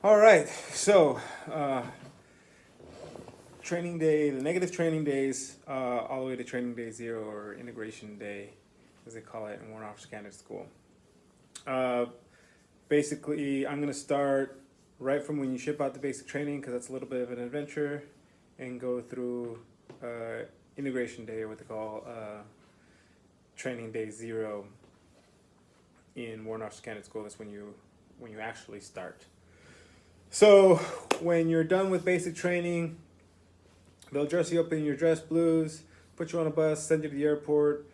All right, so training day, the negative training days, all the way to training day zero or integration day, as they call it in Warrant Officer Candidate School. Uh, Basically, I'm going to start right from when you ship out the basic training because that's a little bit of an adventure, and go through integration day, or what they call training day zero in Warrant Officer Candidate School. That's when you actually start. So when you're done with basic training, they'll dress you up in your dress blues, put you on a bus, send you to the airport,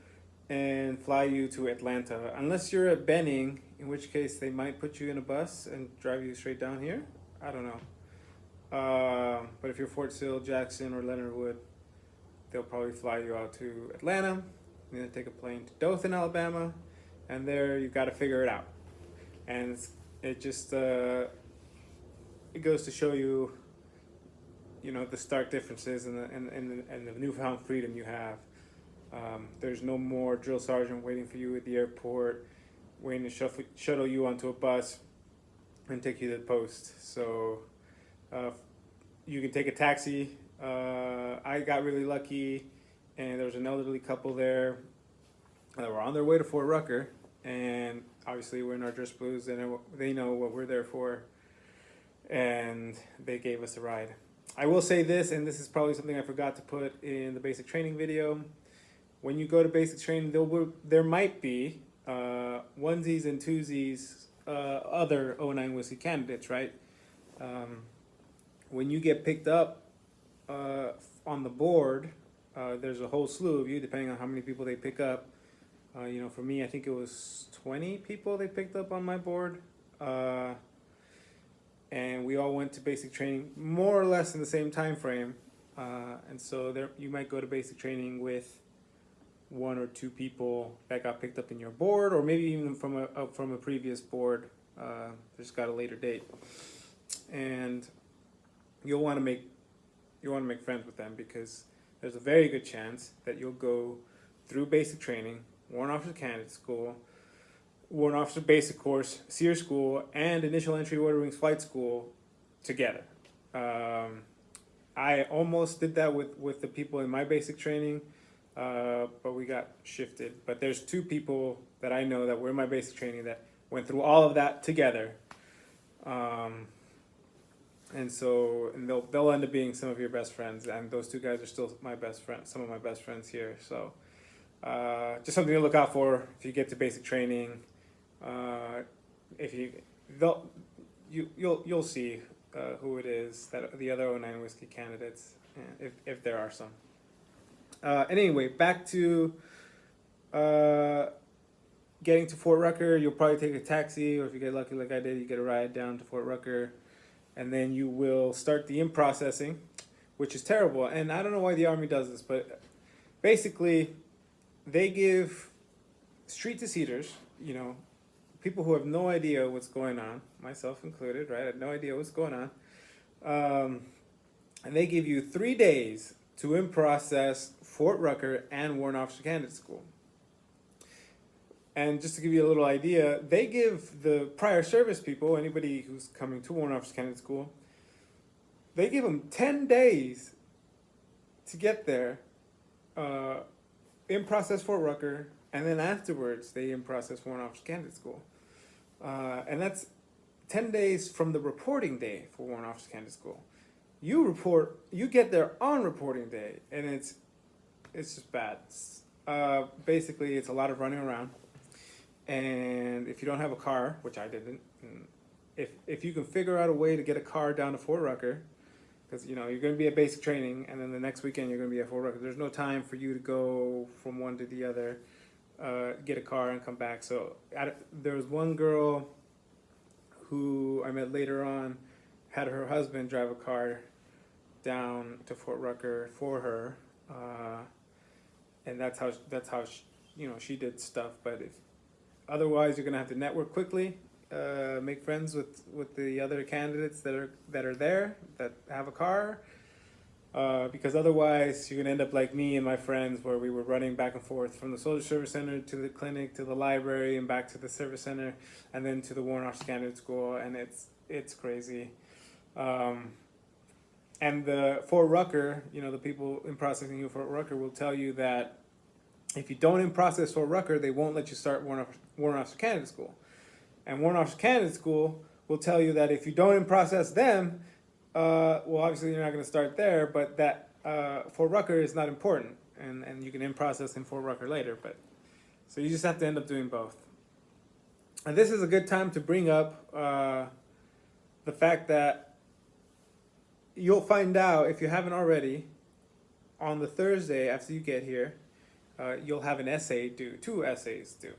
and fly you to Atlanta. Unless you're at Benning, in which case they might put you in a bus and drive you straight down here. I don't know. But if you're Fort Sill, Jackson, or Leonard Wood, they'll probably fly you out to Atlanta. You're gonna take a plane to Dothan, Alabama, and there you've got to figure it out. And it just it goes to show you, the stark differences and the newfound freedom you have. There's no more drill sergeant waiting for you at the airport, waiting to shuttle you onto a bus and take you to the post. So you can take a taxi. I got really lucky, and there was an elderly couple there that were on their way to Fort Rucker, and obviously we're in our dress blues, and they know what we're there for, and they gave us a ride. I will say this, and this is probably something I forgot to put in the basic training video. When you go to basic training, there might be onesies and twosies, other 09 whiskey candidates, right? When you get picked up on the board, there's a whole slew of you, depending on how many people they pick up. For me, I think it was 20 people they picked up on my board. And we all went to basic training more or less in the same time frame. And so there, you might go to basic training with one or two people that got picked up in your board, or maybe even from a previous board, just got a later date. And you'll want to make friends with them, because there's a very good chance that you'll go through basic training, Warrant Officer Candidate School, Warrant Officer Basic Course, SEER School, and Initial Entry Order Wings Flight School together. I almost did that with the people in my basic training, but we got shifted. But there's two people that I know that were in my basic training that went through all of that together. And they'll end up being some of your best friends, and those two guys are still my best friends, some of my best friends here. So just something to look out for if you get to basic training. You'll see who it is, that the other 09 whiskey candidates, if there are some. Anyway, back to getting to Fort Rucker. You'll probably take a taxi, or if you get lucky like I did, you get a ride down to Fort Rucker, and then you will start the in-processing, which is terrible. And I don't know why the Army does this, but basically they give street-to-seaters, people who have no idea what's going on, myself included, right? I had no idea what's going on. And they give you 3 days to in-process Fort Rucker and Warrant Officer Candidate School. And just to give you a little idea, they give the prior service people, anybody who's coming to Warrant Officer Candidate School, they give them 10 days to get there, in-process Fort Rucker, and then afterwards they in-process Warrant Officer Candidate School. And that's 10 days from the reporting day for Warrant Officer Candidate School. You get there on reporting day, and it's just bad. Basically, it's a lot of running around. And if you don't have a car, which I didn't, if you can figure out a way to get a car down to Fort Rucker, because you're going to be at basic training, and then the next weekend you're going to be at Fort Rucker. There's no time for you to go from one to the other, get a car and come back. So there was one girl who I met later on, had her husband drive a car down to Fort Rucker for her, and that's how she did stuff. But otherwise, you're gonna have to network quickly, make friends with the other candidates that are there that have a car, because otherwise you're gonna end up like me and my friends, where we were running back and forth from the Soldier Service Center to the clinic to the library and back to the service center and then to the Warrant Officer Candidate School, and it's crazy. And for Rucker, the people in processing you for Rucker will tell you that if you don't in process for Rucker, they won't let you start Warrant Officer Candidate School. And Warrant Officer Candidate School will tell you that if you don't in process them, well, obviously you're not going to start there, but that for Rucker is not important, and you can in process in for Rucker later. But so you just have to end up doing both. And this is a good time to bring up the fact that you'll find out, if you haven't already, on the Thursday after you get here, you'll have an essay due, 2 essays due.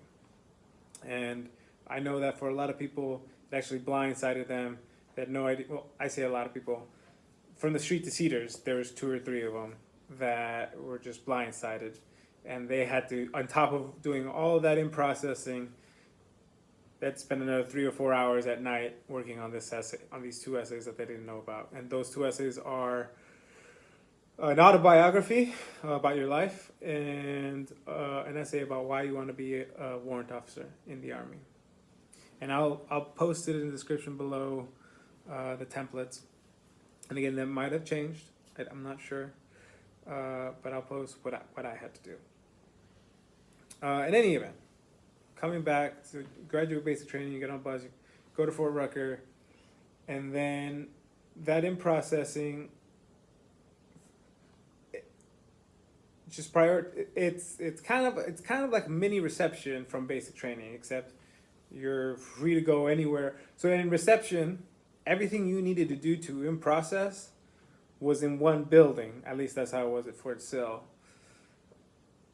And I know that for a lot of people, it actually blindsided them. They had no idea. Well, I say a lot of people. From the street to Cedars, there was 2 or 3 of them that were just blindsided. And they had to, on top of doing all of that in processing, they'd spend another 3 or 4 hours at night working on this essay, on these 2 essays that they didn't know about. And those 2 essays are an autobiography about your life and an essay about why you want to be a warrant officer in the Army. And I'll post it in the description below, the templates. And again, that might have changed. I'm not sure, but I'll post what I had to do. In any event, coming back to graduate basic training, you get on bus, you go to Fort Rucker, and then that in processing, just it's kind of like a mini reception from basic training, except you're free to go anywhere. So in reception, everything you needed to do to in process was in one building. At least that's how it was at Fort Sill.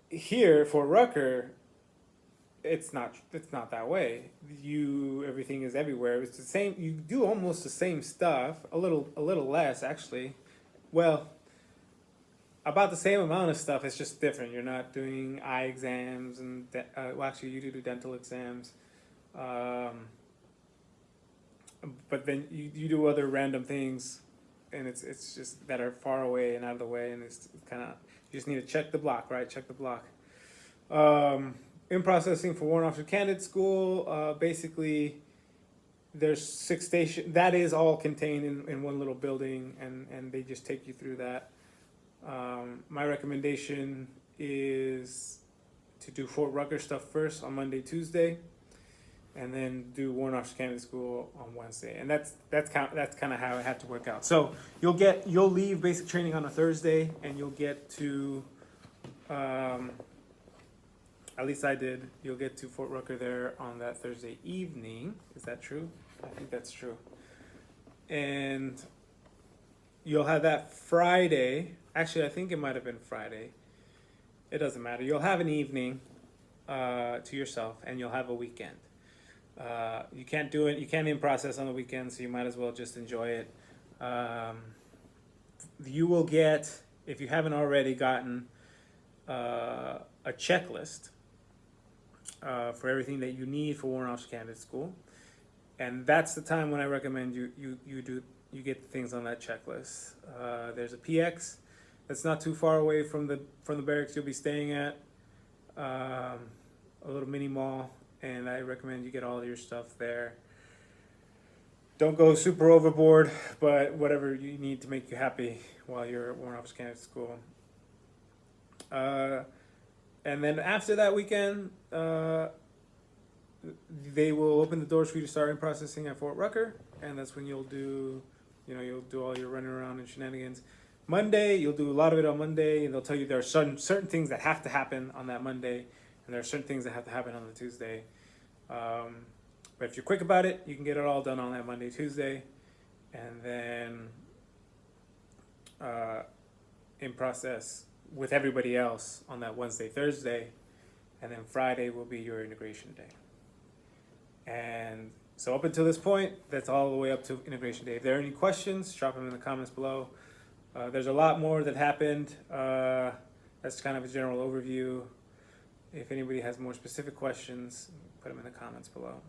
Here for Rucker, it's not that way. Everything is everywhere. It's the same. You do almost the same stuff, a little less actually. Well, about the same amount of stuff. It's just different. You're not doing eye exams and well, actually you do dental exams. But then you do other random things, and it's just that are far away and out of the way, and it's kind of, you just need to check the block, right? Check the block. In processing for Warrant Officer Candidate School, basically there's 6 stations. That is all contained in one little building, and they just take you through that. My recommendation is to do Fort Rucker stuff first on Monday, Tuesday, and then do Warrant Officer Candidate School on Wednesday. And that's kind of how it had to work out. So you'll leave basic training on a Thursday, and you'll get to, at least I did, you'll get to Fort Rucker there on that Thursday evening. Is that true? I think that's true. And you'll have that Friday. Actually, I think it might have been Friday. It doesn't matter. You'll have an evening to yourself, and you'll have a weekend. You can't do it. You can't in process on the weekend, so you might as well just enjoy it. You will get, if you haven't already gotten, a checklist for everything that you need for Warrant Officer Candidate School, and that's the time when I recommend you get the things on that checklist. There's a PX that's not too far away from the barracks you'll be staying at, a little mini mall. And I recommend you get all your stuff there. Don't go super overboard, but whatever you need to make you happy while you're at Warrant Officer Candidate School. And then after that weekend, they will open the doors for you to start in processing at Fort Rucker, and that's when you'll do all your running around and shenanigans. Monday, you'll do a lot of it on Monday, and they'll tell you there are certain things that have to happen on that Monday, and there are certain things that have to happen on the Tuesday. But if you're quick about it, you can get it all done on that Monday, Tuesday, and then in process with everybody else on that Wednesday, Thursday, and then Friday will be your integration day. And so up until this point, that's all the way up to integration day. If there are any questions, drop them in the comments below. There's a lot more that happened. That's kind of a general overview. If anybody has more specific questions, put them in the comments below.